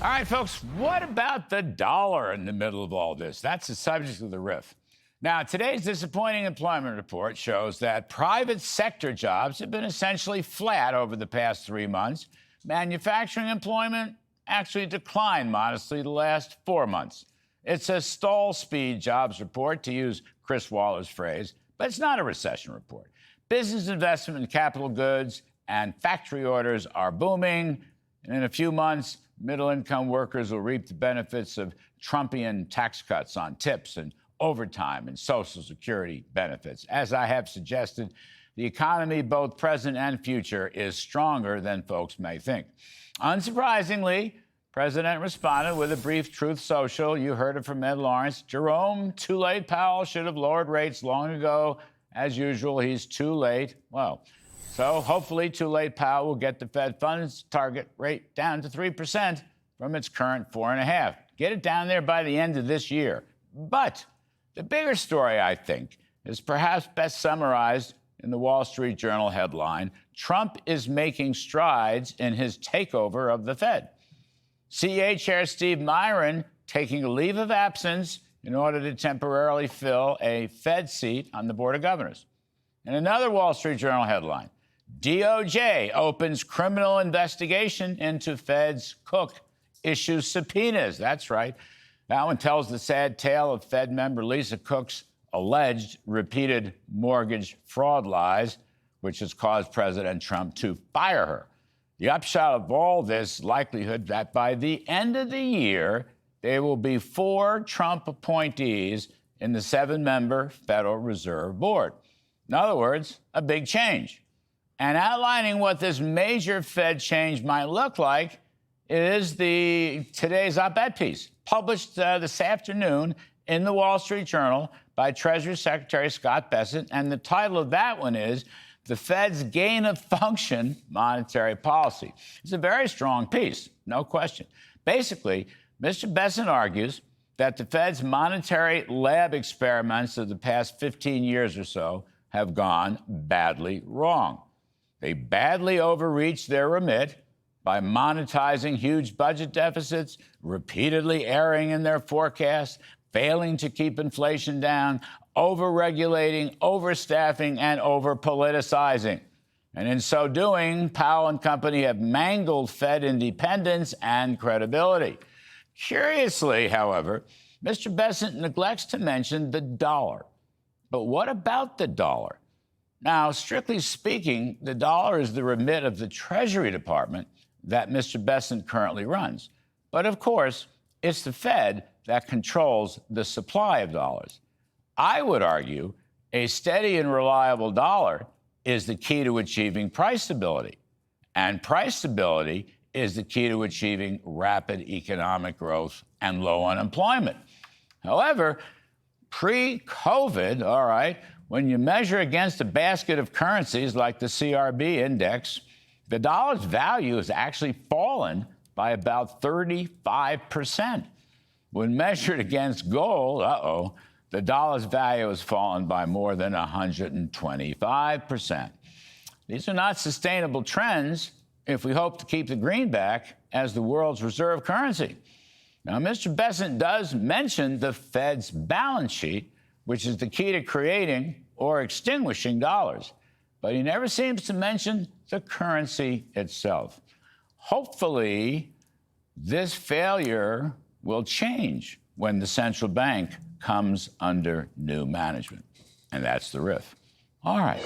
All right, folks, what about the dollar in the middle of all this? That's the subject of the riff. Now, today's disappointing employment report shows that private sector jobs have been essentially flat over the past 3 months. Manufacturing employment actually declined modestly the last 4 months. It's a stall speed jobs report, to use Chris Waller's phrase, but it's not a recession report. Business investment in capital goods and factory orders are booming. And in a few months, middle-income workers will reap the benefits of Trumpian tax cuts on tips and overtime and Social Security benefits. As I have suggested, the economy, both present and future, is stronger than folks may think. Unsurprisingly, President responded with a brief truth social. You heard it from Ed Lawrence. Jerome, too late. Powell should have lowered rates long ago. As usual, he's too late. Well, so hopefully too late Powell will get the Fed funds target rate down to 3% from its current 4.5%. Get it down there by the end of this year. But the bigger story, I think, is perhaps best summarized in the Wall Street Journal headline, Trump is making strides in his takeover of the Fed. CEA Chair Steve Myron taking a leave of absence in order to temporarily fill a Fed seat on the Board of Governors. And another Wall Street Journal headline, DOJ opens criminal investigation into Fed's Cook, issues subpoenas. That's right. That one tells the sad tale of Fed member Lisa Cook's alleged repeated mortgage fraud lies, which has caused President Trump to fire her. The upshot of all this likelihood that by the end of the year, there will be 4 Trump appointees in the 7-member Federal Reserve Board. In other words, a big change. And outlining what this major Fed change might look like is today's op-ed piece, published this afternoon in the Wall Street Journal by Treasury Secretary Scott Bessent. And the title of that one is The Fed's Gain of Function Monetary Policy. It's a very strong piece, no question. Basically, Mr. Bessent argues that the Fed's monetary lab experiments of the past 15 years or so have gone badly wrong. They badly overreached their remit by monetizing huge budget deficits, repeatedly erring in their forecasts, failing to keep inflation down, over-regulating, overstaffing, and over-politicizing. And in so doing, Powell and company have mangled Fed independence and credibility. Curiously, however, Mr. Bessent neglects to mention the dollar. But what about the dollar? Now, strictly speaking, the dollar is the remit of the Treasury Department that Mr. Bessent currently runs. But of course, it's the Fed that controls the supply of dollars. I would argue a steady and reliable dollar is the key to achieving price stability. And price stability is the key to achieving rapid economic growth and low unemployment. However, pre-COVID, all right, when you measure against a basket of currencies like the CRB index, the dollar's value has actually fallen by about 35%. When measured against gold, the dollar's value has fallen by more than 125%. These are not sustainable trends if we hope to keep the greenback as the world's reserve currency. Now, Mr. Bessent does mention the Fed's balance sheet, which is the key to creating or extinguishing dollars, but he never seems to mention the currency itself. Hopefully, this failure will change when the central bank comes under new management. And that's the riff. All right.